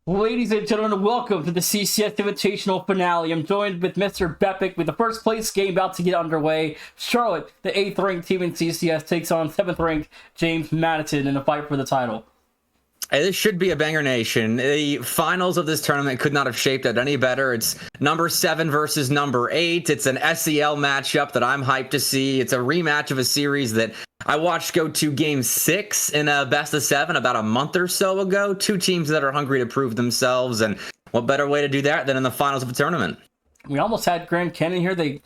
Ladies and gentlemen, welcome to the CCS Invitational finale. I'm joined with Mr. Bepic with the first place game about to get underway. Charlotte, the 8th ranked team in CCS, takes on 7th ranked James Madison in a fight for the title. Hey, this should be a banger nation. The finals of this tournament could not have shaped it any better. It's number 7 versus number 8. It's an SEL matchup that I'm hyped to see. It's a rematch of a series that I watched go to game 6 in a best of 7 about a month or so ago. Two teams that are hungry to prove themselves, and what better way to do that than in the finals of a tournament? We almost had Grand Canyon here. They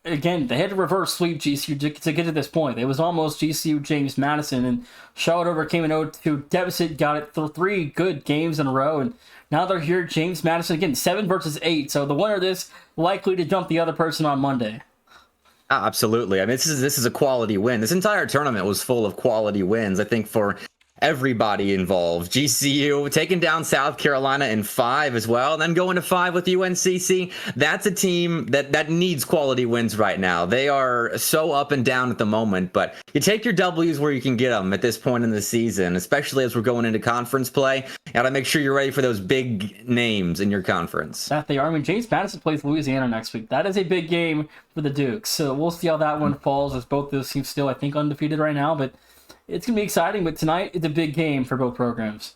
had to reverse sweep GCU to get to this point. It was almost GCU James Madison, and Charlotte overcame an 0-2 deficit, got it through 3 good games in a row, and now they're here. James Madison again, 7 versus 8. So the winner of this likely to jump the other person on Monday. Absolutely. I mean, this is a quality win. This entire tournament was full of quality wins, I think, for everybody involved. GCU taking down South Carolina in 5 as well, and then going to 5 with UNCC. That's a team that needs quality wins right now. They are so up and down at the moment, but you take your W's where you can get them at this point in the season, especially as we're going into conference play. You got to make sure you're ready for those big names in your conference. That they are. I mean, James Madison plays Louisiana next week. That is a big game for the Dukes. So we'll see how that one falls, as both those teams still, I think, undefeated right now, but it's going to be exciting, but tonight it's a big game for both programs.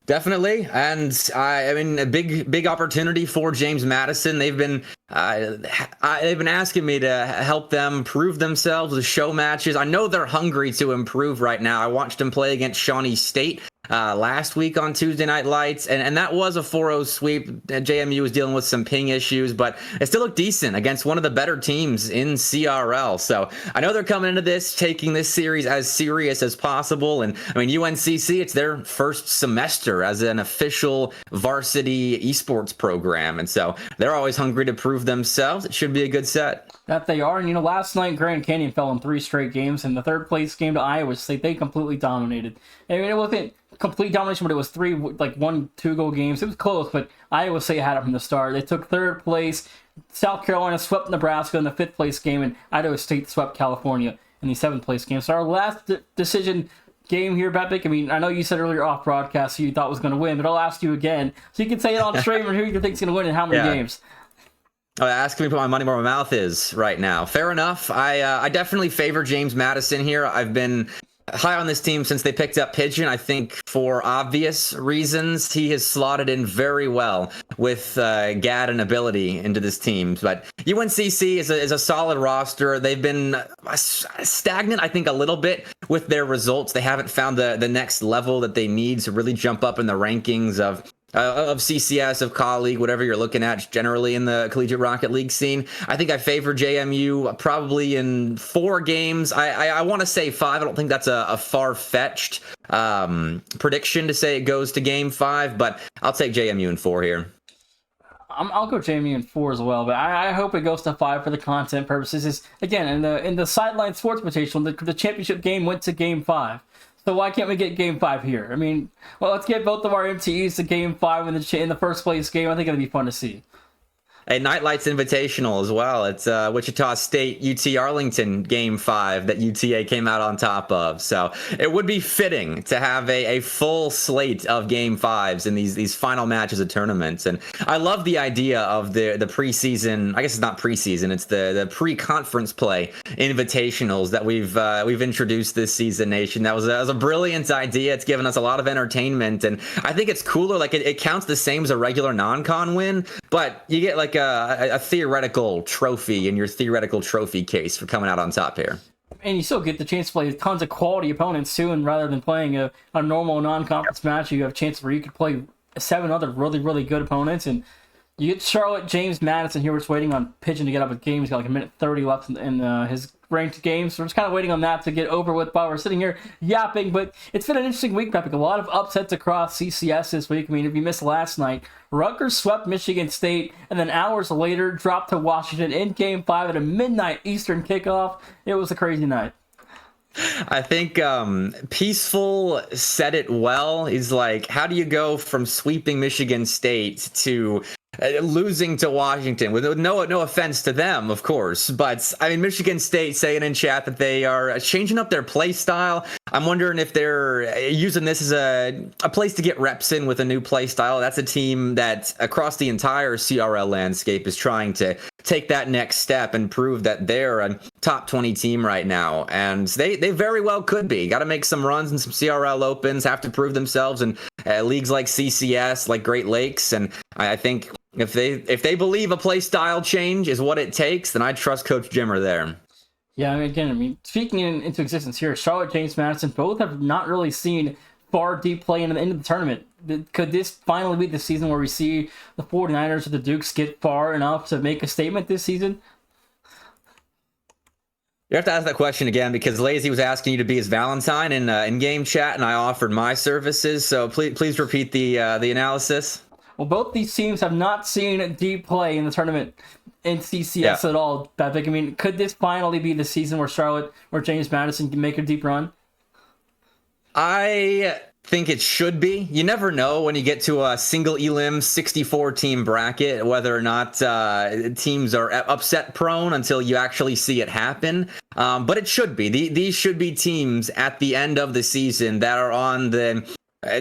Definitely, and I mean, a big opportunity for James Madison. They've been asking me to help them prove themselves with show matches. I know they're hungry to improve right now. I watched them play against Shawnee State last week on Tuesday Night Lights, and that was a 4-0 sweep. JMU was dealing with some ping issues, but it still looked decent against one of the better teams in CRL. So I know they're coming into this, taking this series as serious as possible. And I mean, UNCC, it's their first semester as an official varsity esports program, and so they're always hungry to prove themselves. It should be a good set. That they are. And last night Grand Canyon fell in 3 straight games, and the 3rd place game to Iowa State, they completely dominated. I mean, it wasn't complete domination, but it was 3 1-2 goal games. It was close, but Iowa State had it from the start. They took 3rd place. South Carolina swept Nebraska in the 5th place game, and Idaho State swept California in the 7th place game. So our last decision game here, Bepic. I mean, I know you said earlier off broadcast who you thought was going to win, but I'll ask you again, so you can say it on stream and who you think's going to win and how many games. Asking me to put my money where my mouth is right now. Fair enough. I definitely favor James Madison here. I've been high on this team since they picked up Pigeon. I think for obvious reasons, he has slotted in very well with Gad and ability into this team. But UNCC is a solid roster. They've been stagnant, I think, a little bit with their results. They haven't found the next level that they need to really jump up in the rankings of CCS, of Colleague, whatever you're looking at generally in the Collegiate Rocket League scene. I think I favor JMU probably in 4 games. I want to say 5. I don't think that's a far-fetched prediction to say it goes to game 5, but I'll take JMU in 4 here. I'll go JMU in 4 as well, but I hope it goes to 5 for the content purposes. Is again in the Sideline Sports Invitational, the championship game went to game 5. So why can't we get game 5 here? I mean, well, let's get both of our MTEs to game 5 in the first place game. I think it'll be fun to see. A Nightlights Invitational as well. It's Wichita State UT Arlington game 5 that UTA came out on top of. So it would be fitting to have a full slate of game 5s in these final matches of tournaments. And I love the idea of the preseason. I guess it's not preseason. It's the pre-conference play invitationals that we've introduced this season, Nation. That was a brilliant idea. It's given us a lot of entertainment, and I think it's cooler. Like it counts the same as a regular non-con win, but you get like a theoretical trophy in your theoretical trophy case for coming out on top here. And you still get the chance to play tons of quality opponents too, and rather than playing a normal non-conference match, you have a chance where you could play 7 other really, really good opponents. And you get Charlotte, James Madison here. We're just waiting on Pigeon to get up with games. He's got like a minute 30 left in his ranked games. So we're just kind of waiting on that to get over with while we're sitting here yapping. But it's been an interesting week, Bepic. A lot of upsets across CCS this week. I mean, if you missed last night, Rutgers swept Michigan State, and then hours later dropped to Washington in game 5 at a midnight Eastern kickoff. It was a crazy night. I think Peaceful said it well. He's like, how do you go from sweeping Michigan State to losing to Washington? With no offense to them, of course, but I mean, Michigan State saying in chat that they are changing up their play style. I'm wondering if they're using this as a place to get reps in with a new play style. That's a team that across the entire CRL landscape is trying to take that next step and prove that they're a top 20 team right now. And they very well could be. Got to make some runs in some CRL Opens, have to prove themselves in leagues like CCS, like Great Lakes. And I think if they believe a play style change is what it takes, then I trust Coach Jimmer there. Yeah, I mean, speaking into existence here, Charlotte, James Madison, both have not really seen far deep play into the tournament. Could this finally be the season where we see the 49ers or the Dukes get far enough to make a statement this season? You have to ask that question again because Lazy was asking you to be his Valentine in game chat, and I offered my services. So please repeat the analysis. Well, both these teams have not seen deep play in the tournament in CCS at all. I mean, could this finally be the season where Charlotte or James Madison can make a deep run? I think it should be. You never know when you get to a single elim 64 team bracket whether or not teams are upset prone until you actually see it happen. But it should be. These should be teams at the end of the season that are on the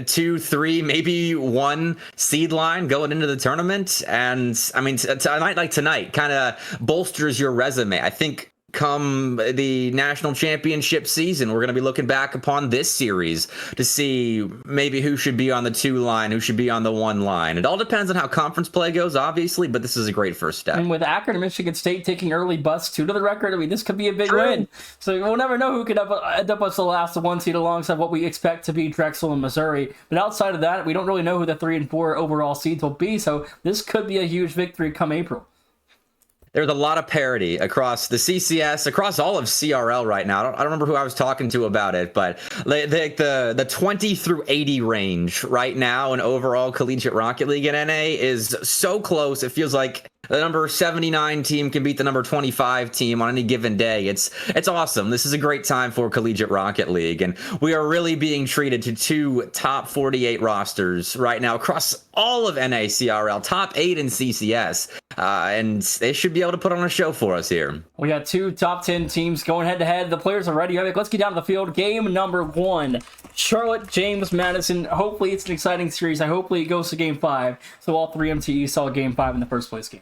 2, 3, maybe 1 seed line going into the tournament. And I mean, a night like tonight kind of bolsters your resume. I think come the national championship season, we're going to be looking back upon this series to see maybe who should be on the 2 line, who should be on the 1 line. It all depends on how conference play goes, obviously, but this is a great first step. And with Akron and Michigan State taking early busts to the record, I mean, this could be a big win. So we'll never know who could end up as the last 1 seed alongside what we expect to be Drexel and Missouri. But outside of that, we don't really know who the 3 and 4 overall seeds will be. So this could be a huge victory come April. There's a lot of parity across the CCS, across all of CRL right now. I don't remember who I was talking to about it, but the 20 through 80 range right now in overall Collegiate Rocket League in NA is so close. It feels like the number 79 team can beat the number 25 team on any given day. It's awesome. This is a great time for Collegiate Rocket League, and we are really being treated to 2 top 48 rosters right now across all of NA CRL, top 8 in CCS, and they should be able to put on a show for us here. We got 2 top 10 teams going head-to-head. The players are ready. Let's get down to the field. Game number 1. Charlotte, James Madison. Hopefully it's an exciting series. Hopefully it goes to Game 5. So all 3 MTEs saw Game 5 in the first place game.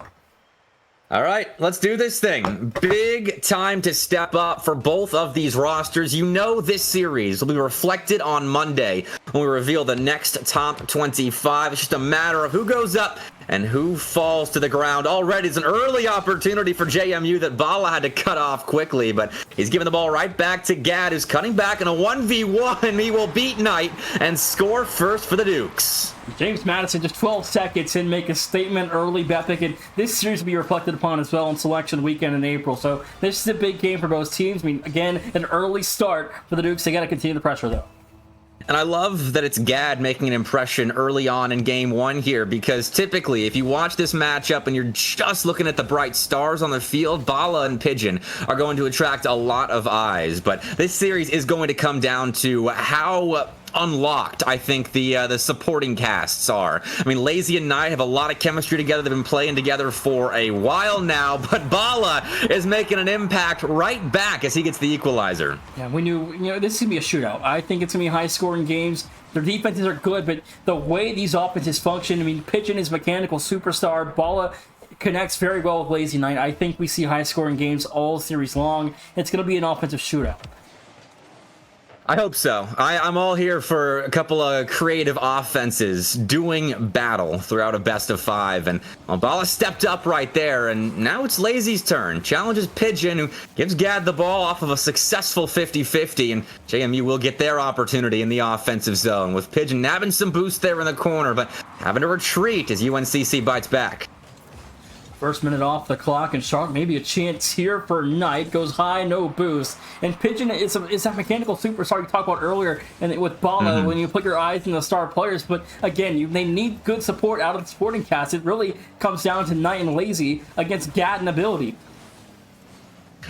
All right, let's do this thing. Big time to step up for both of these rosters. You know this series will be reflected on Monday when we reveal the next top 25. It's just a matter of who goes up and who falls to the ground. Already it's an early opportunity for JMU that Bala had to cut off quickly, but he's giving the ball right back to Gad, who's cutting back in a 1v1. He will beat Knight and score first for the Dukes. James Madison just 12 seconds and make a statement early, Beppick, and this series will be reflected upon as well on selection weekend in April. So this is a big game for both teams. I mean, again, an early start for the Dukes. They got to continue the pressure, though. And I love that it's Gad making an impression early on in game 1 here, because typically if you watch this matchup and you're just looking at the bright stars on the field, Bala and Pigeon are going to attract a lot of eyes. But this series is going to come down to how unlocked I think the supporting casts are. I mean, Lazy and Knight have a lot of chemistry together. They've been playing together for a while now, but Bala is making an impact right back as he gets the equalizer. Yeah, we knew, this is going to be a shootout. I think it's going to be high-scoring games. Their defenses are good, but the way these offenses function, I mean, Pigeon is mechanical superstar. Bala connects very well with Lazy Knight. I think we see high-scoring games all series long. It's going to be an offensive shootout. I hope so. I'm all here for a couple of creative offenses doing battle throughout a best of 5. And Bala stepped up right there, and now it's Lazy's turn. Challenges Pigeon, who gives Gad the ball off of a successful 50-50, and JMU will get their opportunity in the offensive zone, with Pigeon nabbing some boost there in the corner, but having to retreat as UNCC bites back. First minute off the clock, and Shark maybe a chance here for Knight. Goes high, no boost. And Pigeon is that mechanical superstar you talked about earlier, and with Bala, when you put your eyes on the star players. But again, they need good support out of the supporting cast. It really comes down to Knight and Lazy against Gad and ability.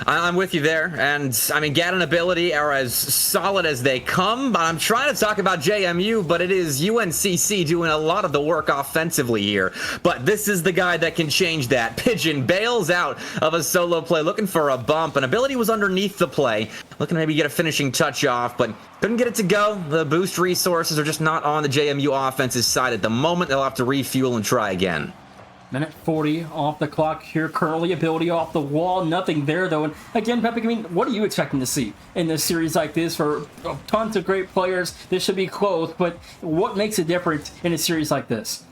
I'm with you there, and I mean, Gad and ability are as solid as they come. I'm trying to talk about JMU, but it is UNCC doing a lot of the work offensively here. But this is the guy that can change that. Pigeon bails out of a solo play, looking for a bump, and ability was underneath the play, looking to maybe get a finishing touch off, but couldn't get it to go. The boost resources are just not on the JMU offense's side at the moment. They'll have to refuel and try again. Minute 40 off the clock here currently. Ability off the wall. Nothing there, though. And again, Pepe, I mean, what are you expecting to see in this series like this? For tons of great players, this should be close. But what makes it different in a series like this?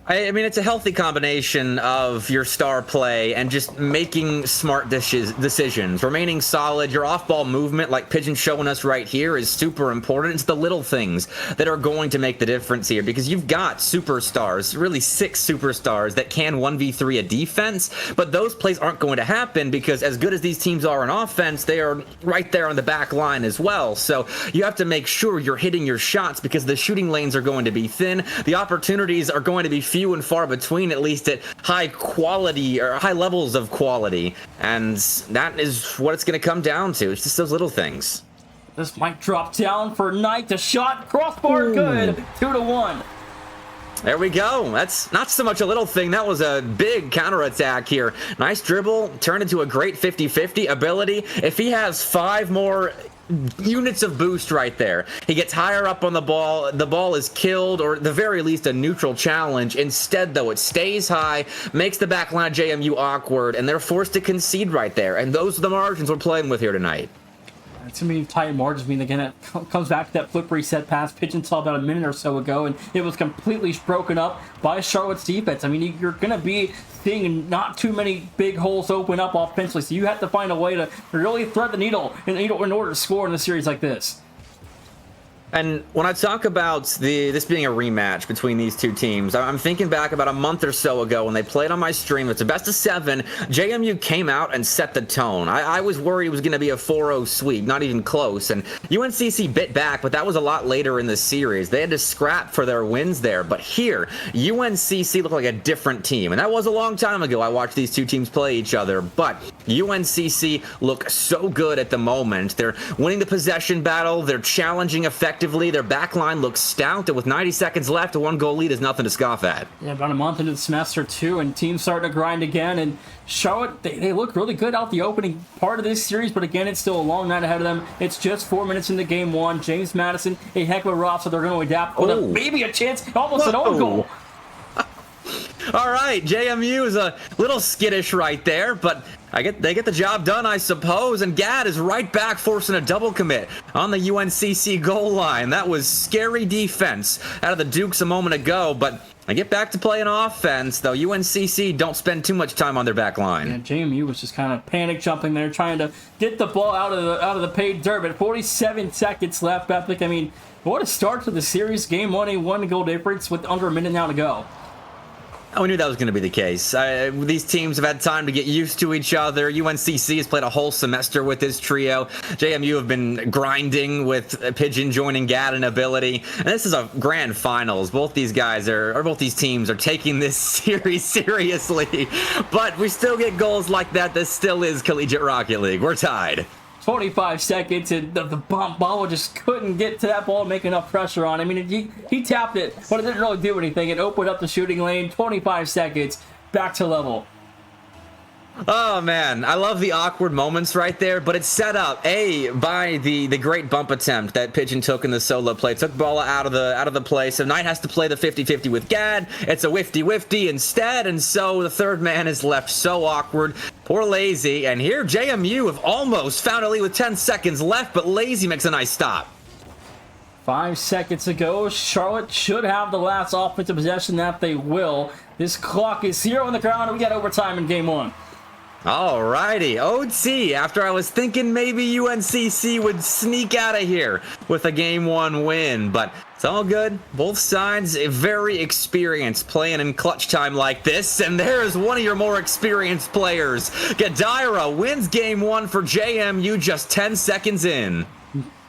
I mean, it's a healthy combination of your star play and just making smart decisions, remaining solid. Your off-ball movement, like Pigeon showing us right here, is super important. It's the little things that are going to make the difference here, because you've got superstars, really 6 superstars that can 1v3 a defense, but those plays aren't going to happen because as good as these teams are in offense, they are right there on the back line as well. So you have to make sure you're hitting your shots because the shooting lanes are going to be thin. The opportunities are going to be few and far between, at least at high quality or high levels of quality, and that is what it's going to come down to. It's just those little things. This might drop down for Knight. The shot, crossbar, good. 2-1. There we go. That's not so much a little thing. That was a big counterattack here. Nice dribble, turned into a great 50-50 ability. If he has 5 more units of boost right there, he gets higher up on the ball is killed, or at the very least a neutral challenge. Instead, though, it stays high, makes the back line of JMU awkward, and they're forced to concede right there. And those are the margins we're playing with here tonight. It's going to be tight margins. I mean, again, it comes back to that flip reset pass Pigeon saw about a minute or so ago, and it was completely broken up by Charlotte's defense. I mean, you're going to be seeing not too many big holes open up offensively, so you have to find a way to really thread the needle in order to score in a series like this. And when I talk about this being a rematch between these two teams, I'm thinking back about a month or so ago when they played on my stream. It's a best of 7. JMU came out and set the tone. I was worried it was going to be a 4-0 sweep, not even close. And UNCC bit back, but that was a lot later in the series. They had to scrap for their wins there. But here, UNCC looked like a different team. And that was a long time ago. I watched these two teams play each other. But UNCC look so good at the moment. They're winning the possession battle. They're challenging effectively. Their back line looks stout, and with 90 seconds left, a 1-goal lead is nothing to scoff at. Yeah, about a month into the semester, too, and teams starting to grind again. And Charlotte, they look really good out the opening part of this series, but again, it's still a long night ahead of them. It's just 4 minutes into game 1. James Madison, a heck of a roster. They're going to adapt with maybe a chance, almost an own goal. All right, JMU is a little skittish right there, but they get the job done, I suppose. And Gad is right back, forcing a double commit on the UNCC goal line. That was scary defense out of the Dukes a moment ago, but I get back to playing offense, though. UNCC don't spend too much time on their back line. And JMU was just kind of panic jumping there, trying to get the ball out of the paid dirt. But 47 seconds left, Epic. I mean, what a start to the series. Game 1, a 1-goal difference with under a minute now to go. We knew that was going to be the case. These teams have had time to get used to each other. UNCC has played a whole semester with this trio. JMU have been grinding with Pigeon joining Gad and ability. And this is a grand finals. Both these teams are taking this series seriously. But we still get goals like that. This still is Collegiate Rocket League. We're tied. 25 seconds, and the ball just couldn't get to that ball and make enough pressure on. I mean, he tapped it, but it didn't really do anything. It opened up the shooting lane. 25 seconds, back to level. Oh man, I love the awkward moments right there, but it's set up by the great bump attempt that Pigeon took in the solo play. Took ball out of the play, so Knight has to play the 50-50 with Gad. It's a whifty instead, and so the third man is left so awkward. Poor Lazy, and here JMU have almost found a lead with 10 seconds left, but Lazy makes a nice stop. 5 seconds ago, Charlotte should have the last offensive possession that they will. This clock is 0 on the ground, and we got overtime in game 1. Alrighty, OT, after I was thinking maybe UNCC would sneak out of here with a Game 1 win, but it's all good. Both sides very experienced playing in clutch time like this, and there's one of your more experienced players. Gadira wins Game 1 for JMU just 10 seconds in.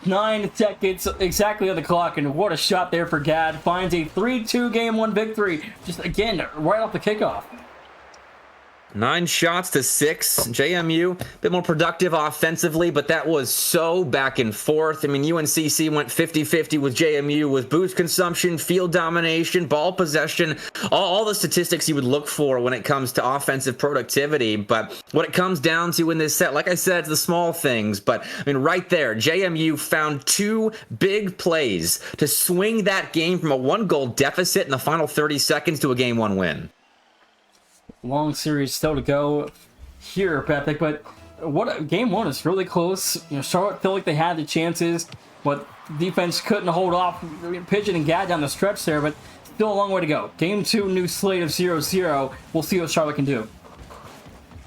9 seconds exactly on the clock, and what a shot there for Gad. Finds a 3-2 Game 1 victory, just again, right off the kickoff. 9 shots to 6. JMU, a bit more productive offensively, but that was so back and forth. I mean, UNCC went 50-50 with JMU with boost consumption, field domination, ball possession, all the statistics you would look for when it comes to offensive productivity. But what it comes down to in this set, like I said, it's the small things. But, I mean, right there, JMU found 2 big plays to swing that game from a 1-goal deficit in the final 30 seconds to a Game 1 win. Long series still to go here, Patrick, but game 1 is really close. Charlotte felt like they had the chances, but defense couldn't hold off Pigeon and Gad down the stretch there, but still a long way to go. Game 2, new slate of 0-0. We'll see what Charlotte can do.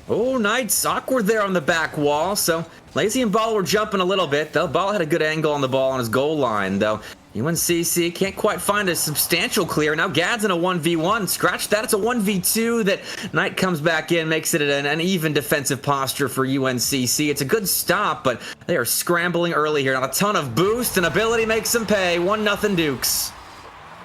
Oh, Knights awkward there on the back wall, so Lazy and Ball were jumping a little bit, though. Ball had a good angle on the ball on his goal line, though. UNCC can't quite find a substantial clear. Now Gad's in a 1v1. Scratch that. It's a 1v2 that Knight comes back in, makes it an even defensive posture for UNCC. It's a good stop, but they are scrambling early here. Not a ton of boost, and ability makes them pay. 1-0 Dukes.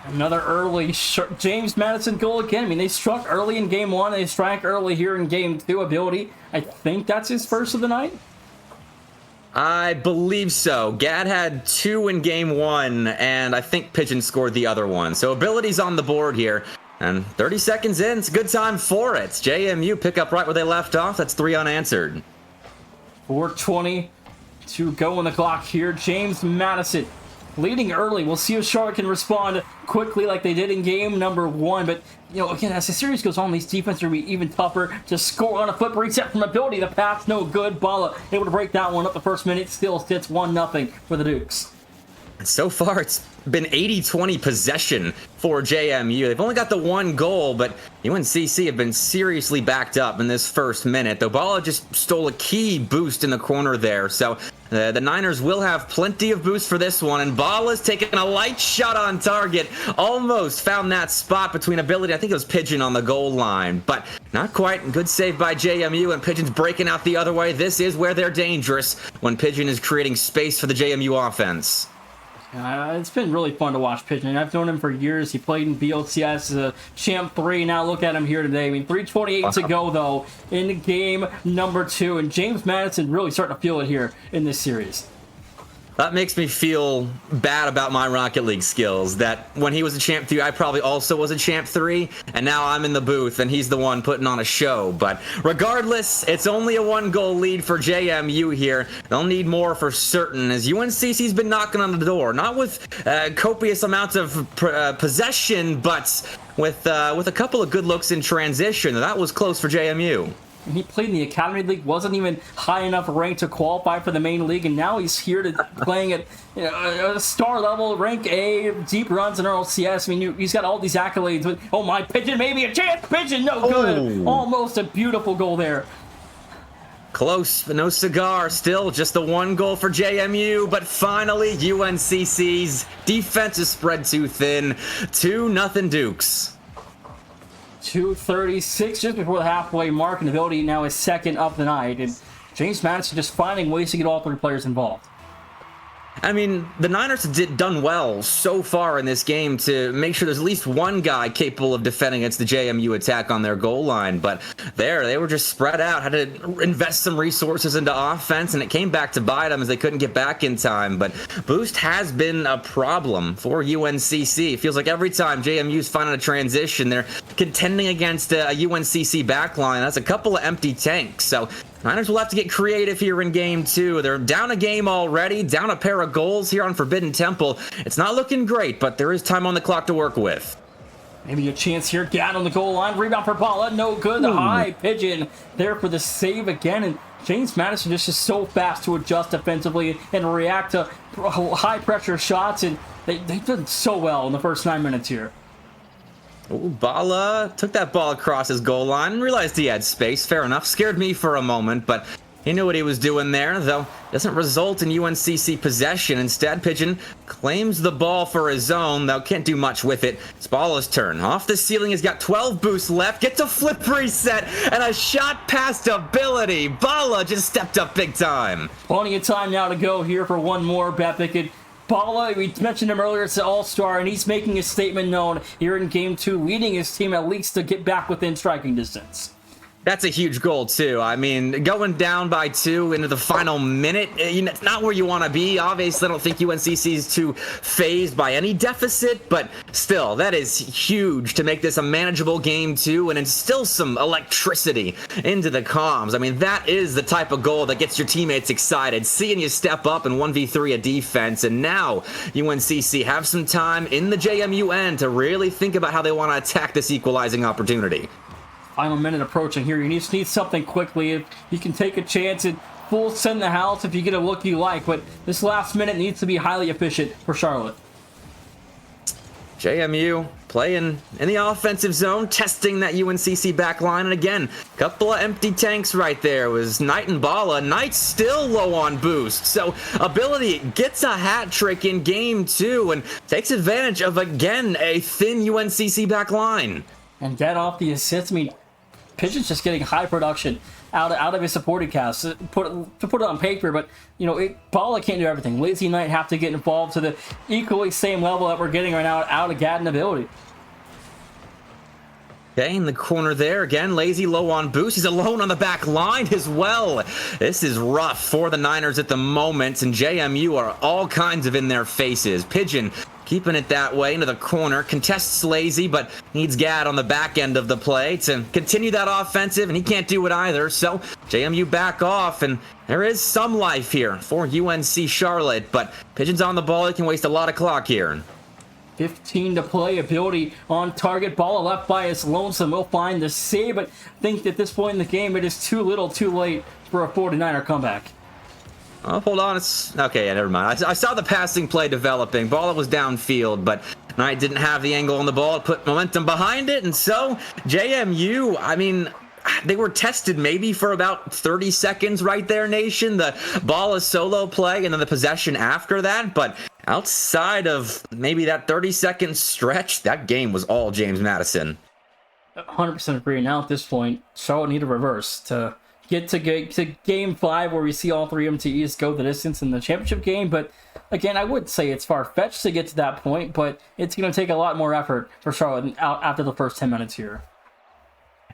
Another early James Madison goal again. I mean, they struck early in game 1. They strike early here in game 2. Ability, I think that's his first of the night. I believe so. Gad had 2 in game 1, and I think Pigeon scored the other one. So ability's on the board here. And 30 seconds in, it's a good time for it. JMU pick up right where they left off. That's 3 unanswered. 4:20 to go on the clock here. James Madison leading early. We'll see if Charlotte can respond quickly like they did in game number 1. But, again, as the series goes on, these defenses are going to be even tougher to score on a flip reset from ability. The pass, no good. Bala able to break that one up the first minute. Still sits 1-0 for the Dukes. So far, it's been 80-20 possession for JMU. They've only got the 1 goal, but UNCC have been seriously backed up in this first minute. Though Bala just stole a key boost in the corner there, so the Niners will have plenty of boost for this one, and Bala's taking a light shot on target. Almost found that spot between ability. I think it was Pigeon on the goal line, but not quite. Good save by JMU, and Pigeon's breaking out the other way. This is where they're dangerous, when Pigeon is creating space for the JMU offense. It's been really fun to watch Pigeon. I've known him for years. He played in BLCS as a Champ 3. Now look at him here today. I mean, 3:28 to go, though, in game number 2. And James Madison really starting to feel it here in this series. That makes me feel bad about my Rocket League skills, that when he was a Champ 3, I probably also was a Champ 3, and now I'm in the booth, and he's the one putting on a show. But regardless, it's only a 1-goal lead for JMU here. They'll need more for certain, as UNCC's been knocking on the door. Not with copious amounts of possession, but with a couple of good looks in transition. That was close for JMU. He played in the Academy League, wasn't even high enough rank to qualify for the main league, and now he's here to playing at a star level, rank A, deep runs in RLCS. I mean, he's got all these accolades. But, oh my, Pigeon, maybe a chance. Pigeon, no good. Almost a beautiful goal there. Close, but no cigar. Still just the 1 goal for JMU, but finally UNCC's defense is spread too thin. 2-0 Dukes. 2:36 just before the halfway mark, and ability now is second of the night, and James Madison just finding ways to get all 3 players involved. I mean, the Niners have done well so far in this game to make sure there's at least one guy capable of defending against the JMU attack on their goal line. But they were just spread out, had to invest some resources into offense, and it came back to bite them as they couldn't get back in time. But boost has been a problem for UNCC. It feels like every time JMU's finding a transition, they're contending against a UNCC backline. That's a couple of empty tanks. So Niners will have to get creative here in game 2. They're down a game already, down a pair of goals here on Forbidden Temple. It's not looking great, but there is time on the clock to work with. Maybe a chance here. Gad on the goal line. Rebound for Bala. No good. The high Pigeon there for the save again. And James Madison just is so fast to adjust defensively and react to high pressure shots. And they've done so well in the first 9 minutes here. Ooh, Bala took that ball across his goal line and realized he had space. Fair enough. Scared me for a moment, but he knew what he was doing there, though doesn't result in UNCC possession. Instead, Pigeon claims the ball for his own, though can't do much with it. It's Bala's turn. Off the ceiling, he's got 12 boosts left. Gets a flip reset and a shot past ability. Bala just stepped up big time. Plenty of time now to go here for one more. Bapik. Bala, we mentioned him earlier, it's an all-star, and he's making his statement known here in Game 2, leading his team at least to get back within striking distance. That's a huge goal, too. I mean, going down by 2 into the final minute, it's not where you want to be. Obviously, I don't think UNCC is too phased by any deficit, but still, that is huge to make this a manageable game, too, and instill some electricity into the comms. I mean, that is the type of goal that gets your teammates excited, seeing you step up and 1v3 a defense, and now UNCC have some time in the JMU end to really think about how they want to attack this equalizing opportunity. Final minute approaching here. You just need something quickly. If you can take a chance and full send the house if you get a look you like, but this last minute needs to be highly efficient for Charlotte. JMU playing in the offensive zone, testing that UNCC back line, and again, a couple of empty tanks right there. It was Knight and Bala. Knight still low on boost, so Ability gets a hat trick in game 2 and takes advantage of, again, a thin UNCC back line. And get off the assist. I mean, Pigeon's just getting high production out of his supporting cast to put it on paper, but Bala can't do everything. Lazy Knight have to get involved to the equally same level that we're getting right now out of Gad and Ability. Okay, in the corner there again, Lazy low on boost. He's alone on the back line as well. This is rough for the Niners at the moment, and JMU are all kinds of in their faces. Pigeon keeping it that way into the corner, contests Lazy, but needs Gad on the back end of the play to continue that offensive, and he can't do it either, so JMU back off, and there is some life here for UNC Charlotte, but Pigeon's on the ball. He can waste a lot of clock here. 15 to play. Ability on target. Ball left by his lonesome. Will find the save, but I think at this point in the game, it is too little too late for a 49er comeback. Oh, hold on. It's okay. Yeah, never mind. I saw the passing play developing. Ball was downfield, but Knight didn't have the angle on the ball to put momentum behind it. And so JMU, I mean, they were tested maybe for about 30 seconds right there, Nation. The ball is solo play and then the possession after that. But outside of maybe that 30-second stretch, that game was all James Madison. 100% agree. Now at this point, Charlotte need a reverse to get to game 5 where we see all 3 MTEs go the distance in the championship game. But again, I would say it's far-fetched to get to that point, but it's going to take a lot more effort for Charlotte after the first 10 minutes here.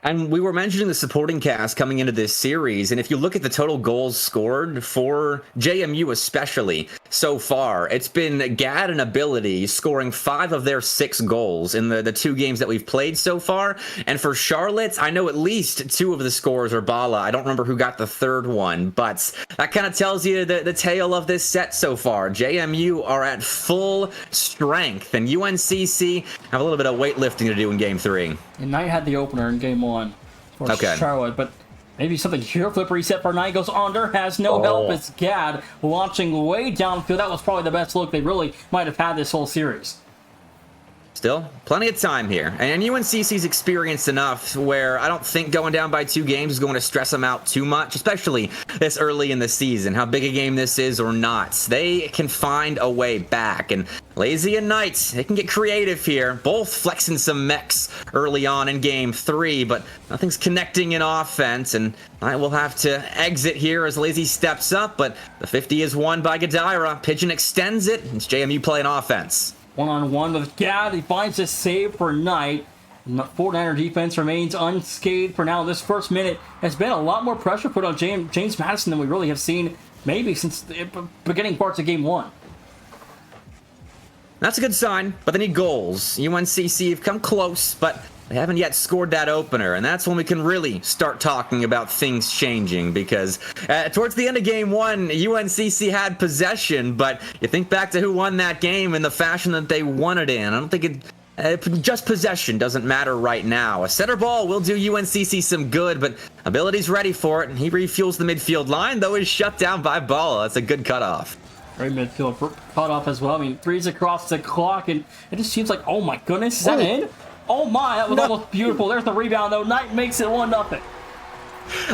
And we were mentioning the supporting cast coming into this series, and if you look at the total goals scored for JMU especially so far, it's been Gad and Ability scoring 5 of their 6 goals in the 2 games that we've played so far. And for Charlotte, I know at least 2 of the scores are Bala. I don't remember who got the 3rd one, but that kind of tells you the tale of this set so far. JMU are at full strength, and UNCC have a little bit of weightlifting to do in game 3. And Knight had the opener in game 1 for Charlotte, but maybe something here. Flip reset for Knight, goes under, has no help. It's Gad launching way downfield. That was probably the best look they really might have had this whole series. Still, plenty of time here. And UNCC's experienced enough where I don't think going down by 2 games is going to stress them out too much, especially this early in the season, how big a game this is or not. They can find a way back. And Lazy and Knight, they can get creative here, both flexing some mechs early on in game 3, but nothing's connecting in offense. And I will have to exit here as Lazy steps up, but the 50 is won by Gadira. Pigeon extends it. It's JMU playing offense. One-on-one with Gad. He finds a save for Knight. 49er defense remains unscathed for now. This first minute has been a lot more pressure put on James Madison than we really have seen maybe since the beginning parts of game 1. That's a good sign, but they need goals. UNCC have come close, but they haven't yet scored that opener, and that's when we can really start talking about things changing, because towards the end of game 1, UNCC had possession, but you think back to who won that game and the fashion that they won it in. I don't think just possession doesn't matter right now. A center ball will do UNCC some good, but Ability's ready for it, and he refuels the midfield line, though is shut down by Bala. That's a good cutoff. Great midfield cut off as well. I mean, 3's across the clock, and it just seems like, oh my goodness, is that in? Oh my, that was almost beautiful. There's the rebound, though. Knight makes it 1-0.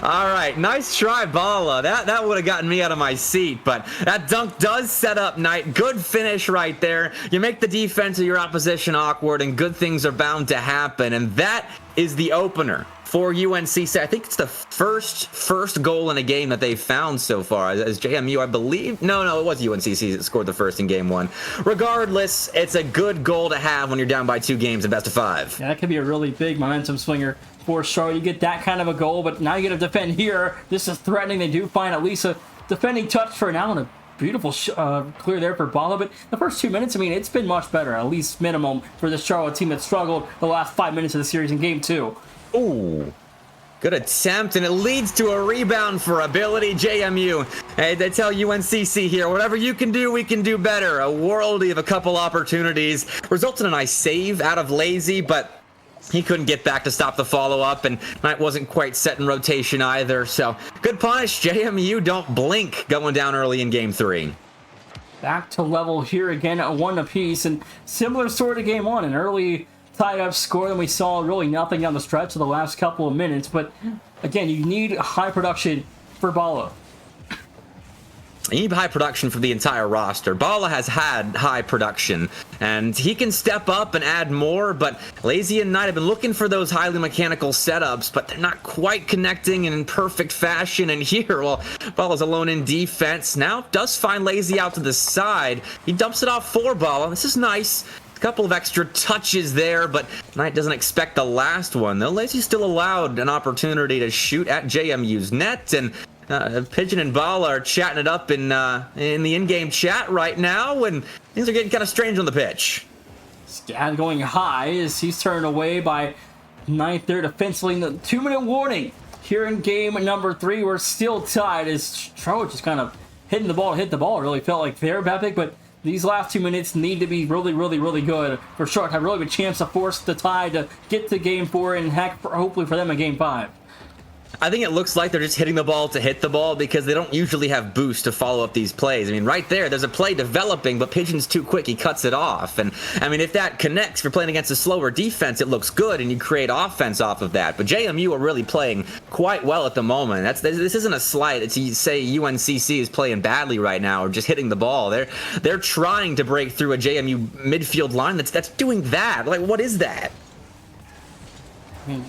All right, nice try, Bala. That would have gotten me out of my seat, but that dunk does set up Knight. Good finish right there. You make the defense of your opposition awkward, and good things are bound to happen, and that is the opener for UNCC. I think it's the first goal in a game that they've found so far, as JMU, I believe. No, it was UNCC that scored the first in game 1. Regardless, it's a good goal to have when you're down by 2 games in best of 5. Yeah, that could be a really big momentum swinger for Charlotte. You get that kind of a goal, but now you get to defend here. This is threatening. They do find at least a defending touch for now, and a beautiful clear there for Bala. But the first 2 minutes, I mean, it's been much better, at least minimum, for the Charlotte team that struggled the last 5 minutes of the series in Game 2. Ooh. Good attempt, and it leads to a rebound for ability. JMU, hey, they tell UNCC here, whatever you can do, we can do better. A worldie of a couple opportunities. Results in a nice save out of Lazy, but he couldn't get back to stop the follow-up, and Knight wasn't quite set in rotation either. So good punish. JMU don't blink going down early in Game 3. Back to level here again at 1 apiece, and similar sort of Game 1, an early tied-up score, and we saw really nothing on the stretch of the last couple of minutes. But again, you need high production for Bala. You need high production for the entire roster. Bala has had high production, and he can step up and add more, but Lazy and Knight have been looking for those highly mechanical setups, but they're not quite connecting in perfect fashion. And here, well, Bala's alone in defense. Now does find Lazy out to the side. He dumps it off for Bala. This is nice. A couple of extra touches there, but Knight doesn't expect the last one, though. Lazy still allowed an opportunity to shoot at JMU's net, and Pigeon and Bala are chatting it up in the in-game chat right now, and things are getting kind of strange on the pitch. Stan going high as he's turned away by Knight there defensively in the 2-minute warning. Here in game number 3, we're still tied as Charlotte just kind of hit the ball. It really felt like they're Bepic, but these last 2 minutes need to be really, really, really good for Charlotte. Have really good chance to force the tie to get to Game 4 and heck, hopefully for them in Game 5. I think it looks like they're just hitting the ball to hit the ball because they don't usually have boost to follow up these plays. I mean, right there's a play developing, but Pigeon's too quick. He cuts it off. And, I mean, if that connects, if you're playing against a slower defense, it looks good, and you create offense off of that. But JMU are really playing quite well at the moment. This isn't a slight. It's you say UNCC is playing badly right now or just hitting the ball. They're trying to break through a JMU midfield line that's doing that. Like, what is that? I mean,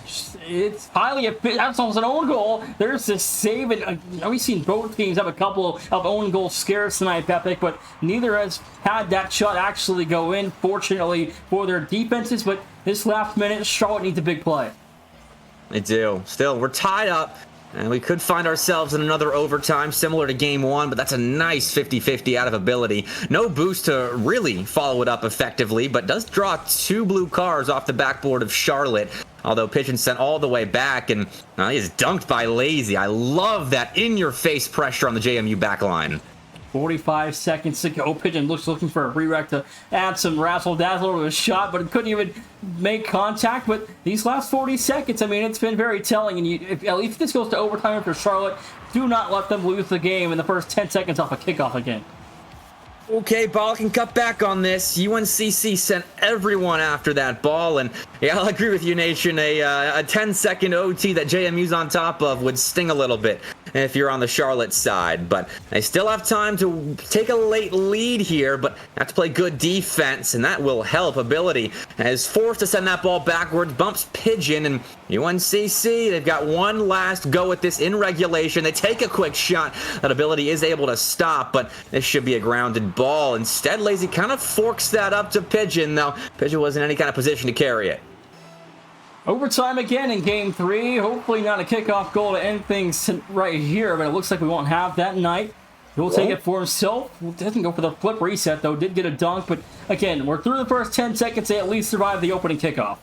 it's highly efficient. That's almost an own goal. There's this save, and we've seen both teams have a couple of own goal scares tonight, Bepic, but neither has had that shot actually go in, fortunately, for their defenses. But this last minute, Charlotte needs a big play. They do. Still, we're tied up, and we could find ourselves in another overtime similar to Game 1, but that's a nice 50-50 out of ability. No boost to really follow it up effectively, but does draw 2 blue cards off the backboard of Charlotte. Although Pigeon sent all the way back, and he's dunked by Lazy. I love that in-your-face pressure on the JMU back line. 45 seconds to go. Pigeon looking for a redirect to add some razzle-dazzle to his shot, but it couldn't even make contact. But these last 40 seconds, I mean, it's been very telling. And if this goes to overtime for Charlotte, do not let them lose the game in the first 10 seconds off a kickoff again. Okay, Ball can cut back on this. UNCC sent everyone after that ball, and yeah, I'll agree with you, Nation. A 10-second OT that JMU's on top of would sting a little bit if you're on the Charlotte side, but they still have time to take a late lead here, but have to play good defense, and that will help. Ability is forced to send that ball backwards, bumps Pigeon, and UNCC, they've got one last go at this in regulation. They take a quick shot that Ability is able to stop, but this should be a grounded ball. Instead, Lazy kind of forks that up to Pigeon, though Pigeon wasn't in any kind of position to carry it. Overtime again in Game 3. Hopefully not a kickoff goal to end things right here, but it looks like we won't have that night. He'll take it for himself. Doesn't go for the flip reset, though. Did get a dunk, but again, we're through the first 10 seconds. They at least survived the opening kickoff.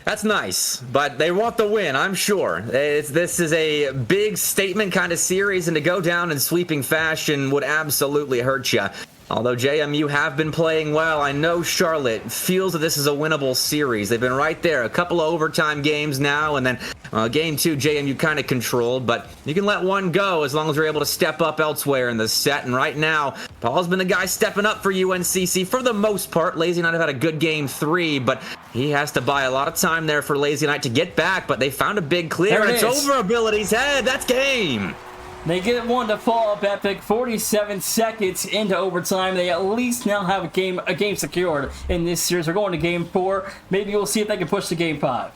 That's nice, but they want the win, I'm sure. This is a big statement kind of series, and to go down in sweeping fashion would absolutely hurt you. Although JMU have been playing well, I know Charlotte feels that this is a winnable series. They've been right there. A couple of overtime games now, and then Game 2, JMU kind of controlled, but you can let one go as long as you're able to step up elsewhere in the set. And right now, Paul's been the guy stepping up for UNCC for the most part. Lazy Knight have had a good Game 3, but he has to buy a lot of time there for Lazy Knight to get back, but they found a big clear, and it's over Ability's head. That's game. They get one to fall up Epic. 47 seconds into overtime. They at least now have a game secured in this series. They're going to Game 4. Maybe we'll see if they can push to Game 5.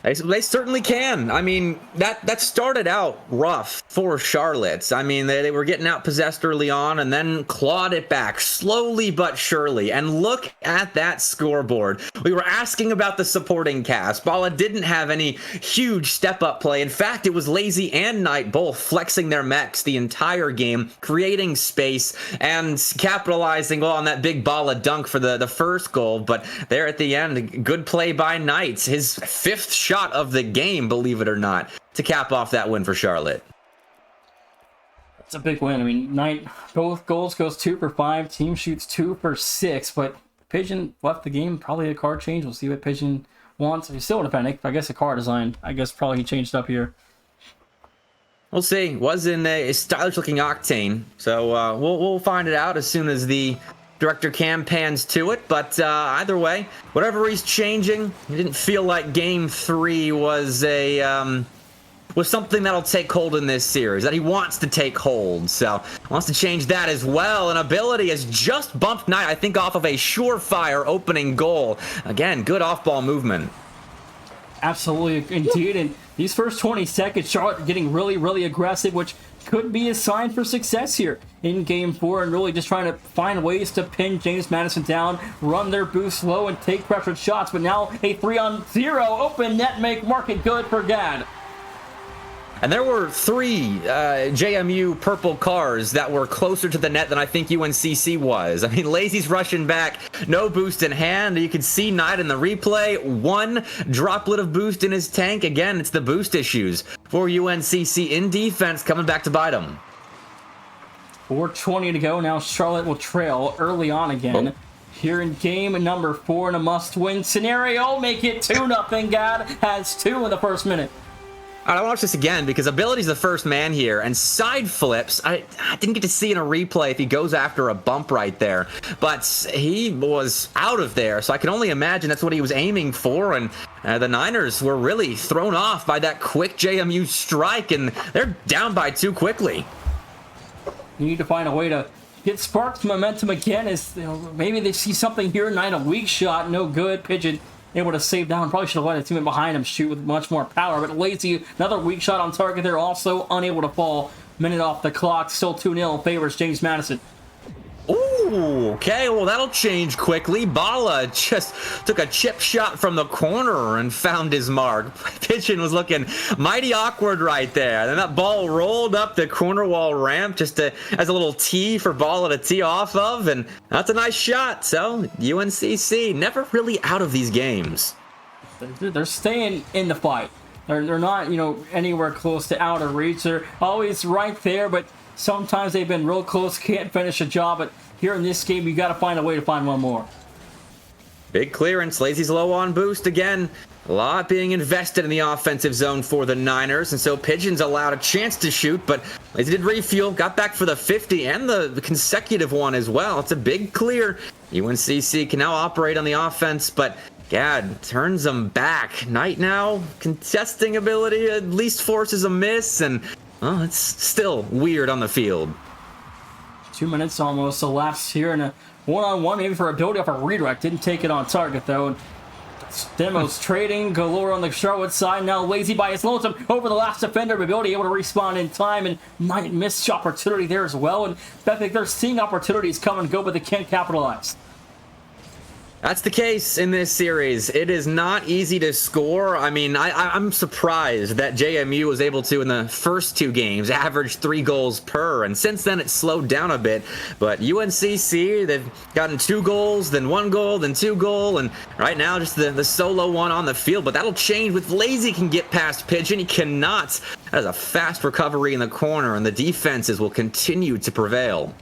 They certainly can. I mean, that started out rough for Charlotte. I mean, they were getting out possessed early on and then clawed it back slowly but surely. And look at that scoreboard. We were asking about the supporting cast. Bala didn't have any huge step-up play. In fact, it was Lazy and Knight both flexing their mechs the entire game, creating space and capitalizing on that big Bala dunk for the first goal. But there at the end, good play by Knight. His 5th shot of the game, believe it or not, to cap off that win for Charlotte. It's a big win. I mean, Knight, both goals goes 2 for 5. Team shoots 2 for 6, but Pigeon left the game. Probably a card change. We'll see what Pigeon wants. He's still in a panic. I guess a card design. I guess probably he changed up here. We'll see. Was in a stylish looking Octane, so we'll find it out as soon as the director cam pans to it. But either way, whatever he's changing, it didn't feel like Game 3 was was something that'll take hold in this series, that he wants to take hold. So wants to change that as well. And ability has just bumped Knight, I think, off of a surefire opening goal. Again, good off-ball movement. Absolutely, indeed. And these first 20 seconds, Charlotte getting really, really aggressive, which could be a sign for success here in Game 4, and really just trying to find ways to pin James Madison down, run their boost low, and take pressured shots. But now a 3-on-0 open net make market good for Gad. And there were 3 JMU purple cars that were closer to the net than I think UNCC was. I mean, Lazy's rushing back, no boost in hand. You can see Knight in the replay, 1 droplet of boost in his tank. Again, it's the boost issues for UNCC in defense coming back to bite them. 4:20 to go. Now Charlotte will trail early on again. Here in game number 4 in a must-win scenario. Make it 2-0. Gad has 2 in the first minute. I want to watch this again because Ability's the first man here, and side flips, I didn't get to see in a replay if he goes after a bump right there, but he was out of there, so I can only imagine that's what he was aiming for, and the Niners were really thrown off by that quick JMU strike, and they're down by 2 quickly. You need to find a way to get sparked momentum again, as maybe they see something here. Knight, a weak shot, no good. Pigeon able to save down. Probably should have let a teammate behind him shoot with much more power, but Lazy, another weak shot on target there, also unable to fall. Minute off the clock, still 2-0 favors James Madison. Ooh, okay, well that'll change quickly. Bala just took a chip shot from the corner and found his mark. Pigeon was looking mighty awkward right there. Then that ball rolled up the corner wall ramp just as a little tee for Bala to tee off of, and that's a nice shot. So UNCC never really out of these games. They're staying in the fight. They're not, anywhere close to out of reach. They're always right there, but sometimes they've been real close, can't finish a job, but here in this game, you got to find a way to find one more. Big clearance. Lazy's low on boost again. A lot being invested in the offensive zone for the Niners, and so Pigeon's allowed a chance to shoot, but Lazy did refuel, got back for the 50 and the consecutive one as well. It's a big clear. UNCC can now operate on the offense, but Gad turns them back. Knight now contesting ability at least forces a miss, and well, it's still weird on the field. 2 minutes almost elapsed here in a one-on-one, maybe for ability off a redirect. Didn't take it on target, though. And Demos trading galore on the Charlotte side. Now Lazy by his lonesome over the last defender. Ability able to respawn in time, and might miss opportunity there as well. And I think they're seeing opportunities come and go, but they can't capitalize. That's the case in this series. It is not easy to score. I mean, I'm surprised that JMU was able to, in the first 2 games, average 3 goals per, and since then it's slowed down a bit. But UNCC, they've gotten 2 goals, then 1 goal, then 2 goals, and right now just the solo one on the field. But that'll change with Lazy can get past Pigeon. He cannot. That is a fast recovery in the corner, and the defenses will continue to prevail.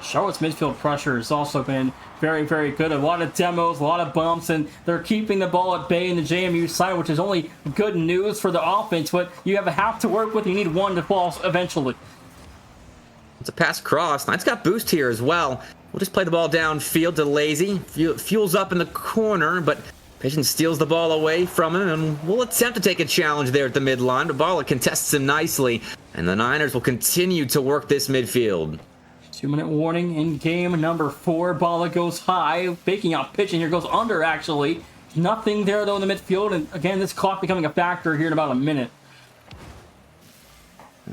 Charlotte's midfield pressure has also been very, very good. A lot of demos, a lot of bumps, and they're keeping the ball at bay in the JMU side, which is only good news for the offense, but you have a half to work with. You need 1 to fall eventually. It's a pass cross. Knight's got boost here as well. We'll just play the ball downfield to Lazy. Fuels up in the corner, but Pigeon steals the ball away from him, and we'll attempt to take a challenge there at the midline, but Bala contests him nicely, and the Niners will continue to work this midfield. 2-minute warning in game number 4. Bala goes high, faking out Pigeon here, goes under actually. Nothing there, though, in the midfield. And again, this clock becoming a factor here in about a minute.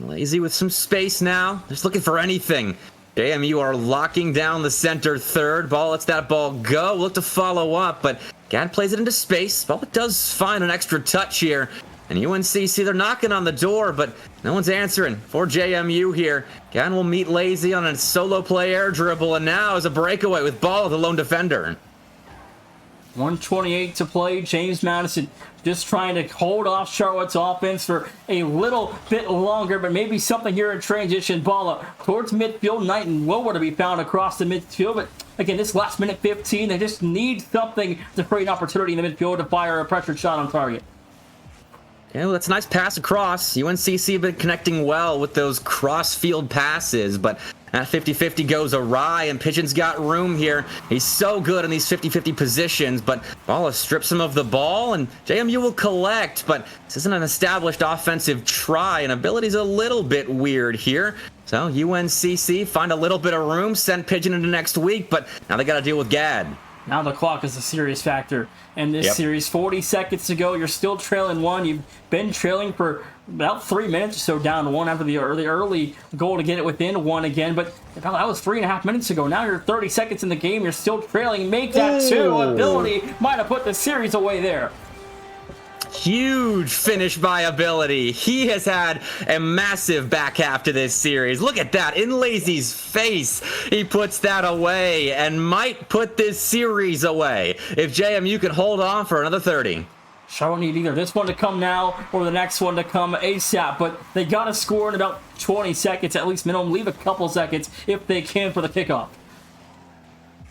Lazy with some space now. Just looking for anything. JMU are locking down the center third. Ball lets that ball go. Look to follow up, but Gad plays it into space. Ball does find an extra touch here. And UNCC, they're knocking on the door, but no one's answering for JMU here. Gad will meet Lazy on a solo play air dribble, and now is a breakaway with ball with a lone defender. 1:28 to play. James Madison just trying to hold off Charlotte's offense for a little bit longer, but maybe something here in transition. Ball up towards midfield. Knight and nowhere to be found across the midfield, but again, this last minute 15, they just need something to create an opportunity in the midfield to fire a pressure shot on target. Yeah, well, that's a nice pass across. UNCC been connecting well with those cross-field passes, but that 50-50 goes awry, and Pigeon's got room here. He's so good in these 50-50 positions, but Balla strips him of the ball, and JMU will collect, but this isn't an established offensive try, and ability's a little bit weird here. So UNCC find a little bit of room, send Pigeon into next week, but now they got to deal with Gad. Now the clock is a serious factor in this series. 40 seconds to go. You're still trailing one. You've been trailing for about 3 minutes or so, down one after the early goal to get it within one again. But that was 3.5 minutes ago. Now you're 30 seconds in the game. You're still trailing. Make that two. Ability might have put the series away there. Huge finish by Ability. He has had a massive back half to this series. Look at that. In Lazy's face, he puts that away and might put this series away if JMU can hold on for another 30. Charlotte need either this one to come now or the next one to come ASAP, but they got to score in about 20 seconds, at least minimum. Leave a couple seconds if they can for the kickoff.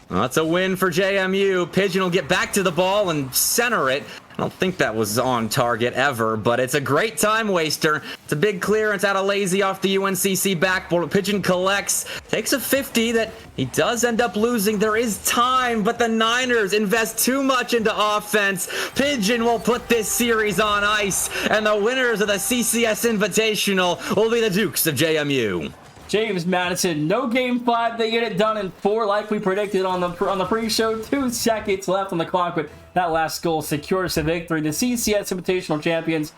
Well, that's a win for JMU. Pigeon will get back to the ball and center it. I don't think that was on target ever, but it's a great time waster. It's a big clearance out of Lazy off the UNCC backboard. Pigeon collects, takes a 50 that he does end up losing. There is time, but the Niners invest too much into offense. Pigeon will put this series on ice, and the winners of the CCS Invitational will be the Dukes of JMU. James Madison, no game 5. They get it done in 4 like we predicted on the pre-show. 2 seconds left on the clock, but that last goal secures the victory. The CCS Invitational champions,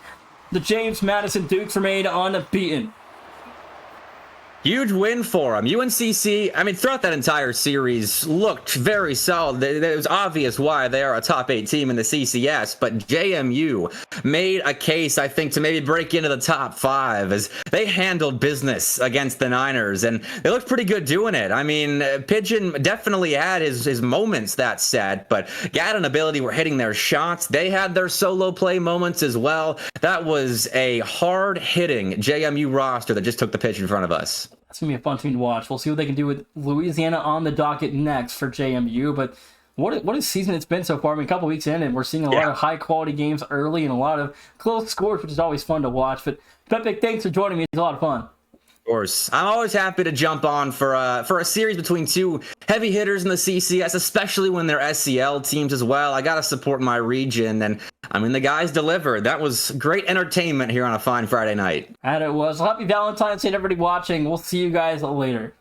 the James Madison Dukes, remain unbeaten. Huge win for them. UNCC, I mean, throughout that entire series, looked very solid. It was obvious why they are a top 8 team in the CCS, but JMU made a case, I think, to maybe break into the top 5 as they handled business against the Niners, and they looked pretty good doing it. I mean, Pigeon definitely had his moments that set, but Gad and Ability were hitting their shots. They had their solo play moments as well. That was a hard-hitting JMU roster that just took the pitch in front of us. It's going to be a fun team to watch. We'll see what they can do with Louisiana on the docket next for JMU. But what a season it's been so far. I mean, a couple weeks in, and we're seeing a lot of high-quality games early and a lot of close scores, which is always fun to watch. But Pepe, thanks for joining me. It's a lot of fun. Of course. I'm always happy to jump on for a series between 2 heavy hitters in the CCS, especially when they're SEL teams as well. I got to support my region, and I mean, the guys delivered. That was great entertainment here on a fine Friday night. And it was. Well, happy Valentine's Day to everybody watching. We'll see you guys later.